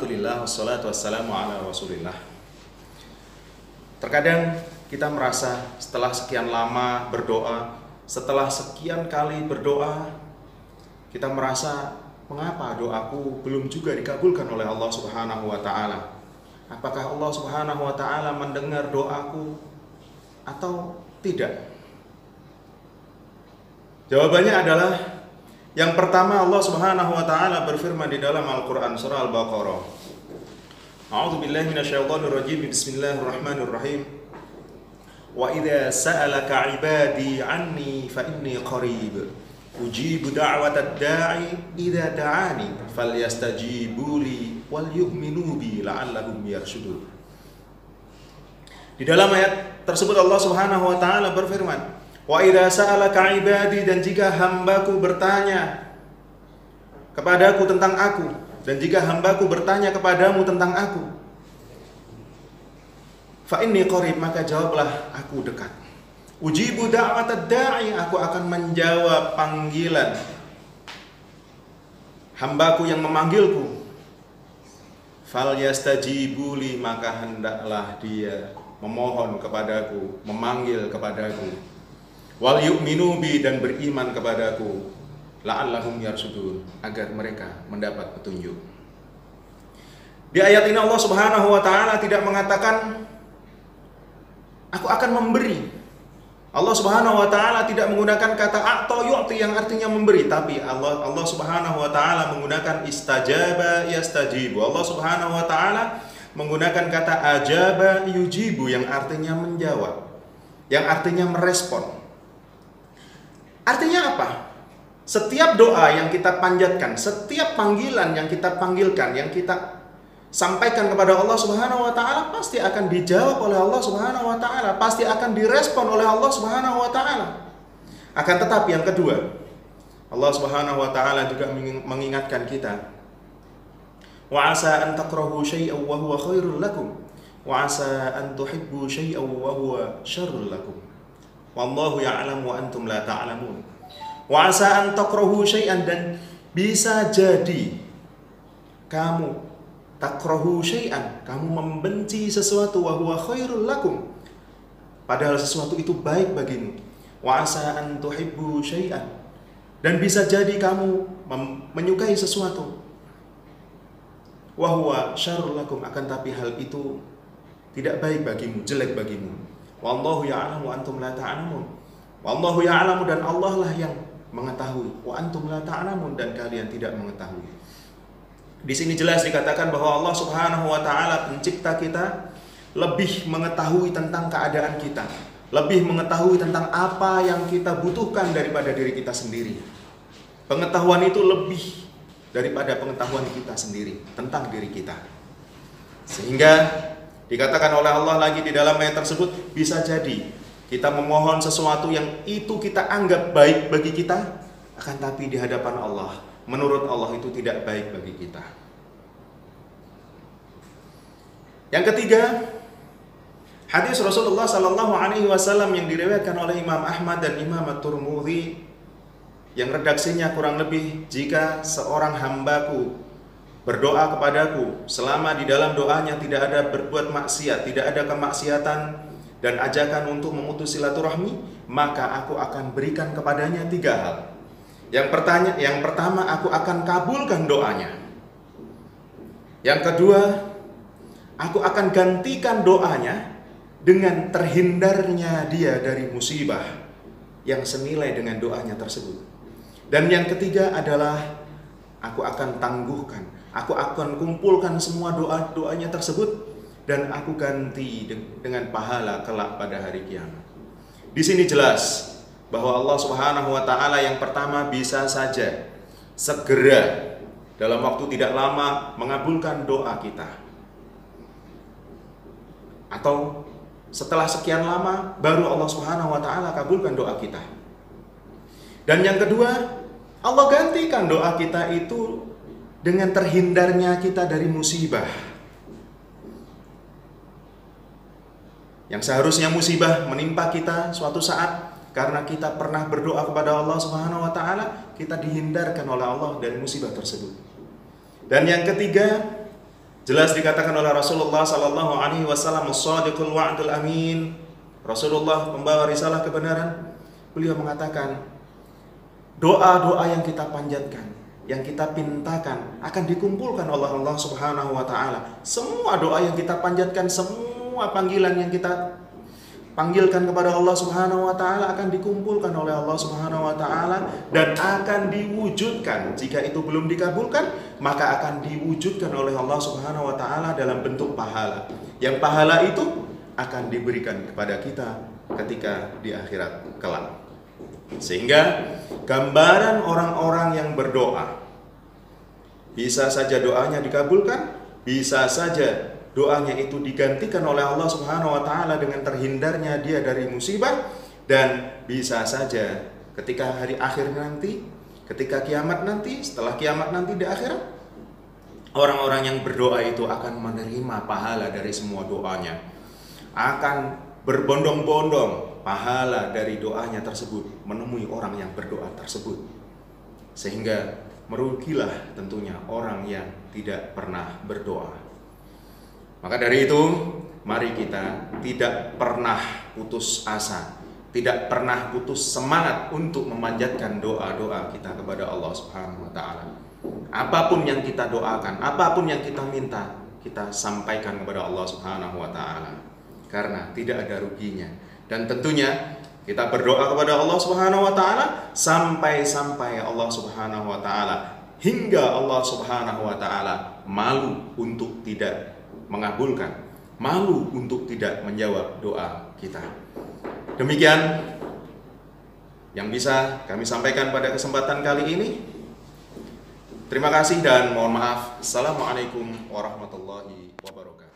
Alhamdulillah, wassalatu wassalamu ala rasulillah. Terkadang kita merasa setelah sekian lama berdoa, setelah sekian kali berdoa, kita merasa mengapa doaku belum juga dikabulkan oleh Allah Subhanahu wa Ta'ala. Apakah Allah Subhanahu wa Ta'ala mendengar doaku atau tidak? Jawabannya adalah yang pertama, Allah Subhanahu wa Ta'ala berfirman di dalam Al-Qur'an surah Al-Baqarah. A'udzu billahi minasyaitonir rajim. Bismillahirrahmanirrahim. Wa idza sa'alaka 'ibadi 'anni fa inni qarib. Ujibu da'watad da'i idza da'ani falyastajibu li wal yu'minu bi la'allahum yarshudun. Di dalam ayat tersebut Allah Subhanahu wa Ta'ala berfirman, wa idza sa'alaka 'ibadi, dan jika hambaku bertanya kepadaku tentang aku, dan jika hambaku bertanya kepadamu tentang aku, fa inni qarib, maka jawablah aku dekat. Ujibu da'watad da'i, aku akan menjawab panggilan hambaku yang memanggilku. Fal yastajibu li, maka hendaklah dia memohon kepadaku, memanggil kepadaku. Wal yu'minu bi, dan beriman kepadaku. La'allahum yarshudun, agar mereka mendapat petunjuk. Di ayat ini Allah Subhanahu wa Ta'ala tidak mengatakan aku akan memberi. Allah Subhanahu wa Ta'ala tidak menggunakan kata a'ta yu'ti yang artinya memberi, tapi Allah Subhanahu wa Ta'ala menggunakan istajaba yastajibu. Allah Subhanahu wa Ta'ala menggunakan kata ajaba yujibu yang artinya menjawab, yang artinya merespon. Artinya apa? Setiap doa yang kita panjatkan, setiap panggilan yang kita panggilkan, yang kita sampaikan kepada Allah Subhanahu wa Ta'ala, pasti akan dijawab oleh Allah Subhanahu wa Ta'ala, pasti akan direspon oleh Allah Subhanahu wa Ta'ala. Akan tetapi yang kedua, Allah Subhanahu wa Ta'ala juga mengingatkan kita, wa asa an takrahu syai'an wa huwa khairul lakum wa asa an tuhibbu syai'an wa huwa syarrul lakum wallahu ya'lamu wa antum la ta'lamun. Wa asa an takrahu syai'an, dan bisa jadi kamu takrahu syai'an, kamu membenci sesuatu, wa huwa khairul lakum, padahal sesuatu itu baik bagimu. Wa asa an tuhibbu syai'an, dan bisa jadi kamu menyukai sesuatu, wa huwa syarrul lakum, akan tapi hal itu tidak baik bagimu, jelek bagimu. Wallahu ya'lamu wa antum la ta'lamun. Wallahu ya'lamu, dan Allah lah yang mengetahui. Wa antum la ta'lamun, dan kalian tidak mengetahui. Di sini jelas dikatakan bahwa Allah Subhanahu wa Ta'ala, pencipta kita, lebih mengetahui tentang keadaan kita, lebih mengetahui tentang apa yang kita butuhkan daripada diri kita sendiri. Pengetahuan itu lebih daripada pengetahuan kita sendiri tentang diri kita. Sehingga dikatakan oleh Allah lagi di dalam ayat tersebut, bisa jadi kita memohon sesuatu yang itu kita anggap baik bagi kita, akan tapi di hadapan Allah, menurut Allah itu tidak baik bagi kita. Yang ketiga, hadis Rasulullah Sallallahu Alaihi Wasallam yang diriwayatkan oleh Imam Ahmad dan Imam At-Tirmidzi, yang redaksinya kurang lebih, jika seorang hambaku berdoa kepadaku selama di dalam doanya tidak ada berbuat maksiat, tidak ada kemaksiatan dan ajakan untuk memutus silaturahmi, maka aku akan berikan kepadanya 3 hal. Yang pertama, aku akan kabulkan doanya. Yang kedua, aku akan gantikan doanya dengan terhindarnya dia dari musibah yang senilai dengan doanya tersebut. Dan yang ketiga adalah aku akan tangguhkan, aku akan kumpulkan semua doa-doanya tersebut, dan aku ganti dengan pahala kelak pada hari kiamat. Di sini jelas bahwa Allah Subhanahu wa Ta'ala yang pertama bisa saja segera dalam waktu tidak lama mengabulkan doa kita, atau setelah sekian lama baru Allah Subhanahu wa Ta'ala kabulkan doa kita. Dan yang kedua, Allah gantikan doa kita itu dengan terhindarnya kita dari musibah. Yang seharusnya musibah menimpa kita suatu saat karena kita pernah berdoa kepada Allah Subhanahu wa Ta'ala, kita dihindarkan oleh Allah dari musibah tersebut. Dan yang ketiga, Jelas dikatakan oleh Rasulullah sallallahu alaihi wasallam, "As-shadiqul wa'dul amin." Rasulullah pembawa risalah kebenaran, beliau mengatakan, doa-doa yang kita panjatkan, yang kita pintakan akan dikumpulkan oleh Allah Subhanahu wa taala. Semua doa yang kita panjatkan, semua panggilan yang kita panggilkan kepada Allah Subhanahu wa taala akan dikumpulkan oleh Allah Subhanahu wa taala dan akan diwujudkan. Jika itu belum dikabulkan, maka akan diwujudkan oleh Allah Subhanahu wa taala dalam bentuk pahala. Yang pahala itu akan diberikan kepada kita ketika di akhirat kelak. Sehingga gambaran orang-orang yang berdoa, bisa saja doanya dikabulkan, bisa saja doanya itu digantikan oleh Allah Subhanahu wa taala dengan terhindarnya dia dari musibah, dan bisa saja ketika hari akhir nanti, ketika kiamat nanti, setelah kiamat nanti di akhirat, orang-orang yang berdoa itu akan menerima pahala dari semua doanya, akan berbondong-bondong pahala dari doanya tersebut menemui orang yang berdoa tersebut. Sehingga merugilah tentunya orang yang tidak pernah berdoa. Maka dari itu, mari kita tidak pernah putus asa, tidak pernah putus semangat untuk memanjatkan doa-doa kita kepada Allah Subhanahu wa taala. Apapun yang kita doakan, apapun yang kita minta, kita sampaikan kepada Allah Subhanahu wa taala, karena tidak ada ruginya. Dan tentunya kita berdoa kepada Allah Subhanahu wa taala sampai Allah Subhanahu wa taala, hingga Allah Subhanahu wa taala malu untuk tidak mengabulkan, malu untuk tidak menjawab doa kita. Demikian yang bisa kami sampaikan pada kesempatan kali ini. Terima kasih dan mohon maaf. Assalamualaikum warahmatullahi wabarakatuh.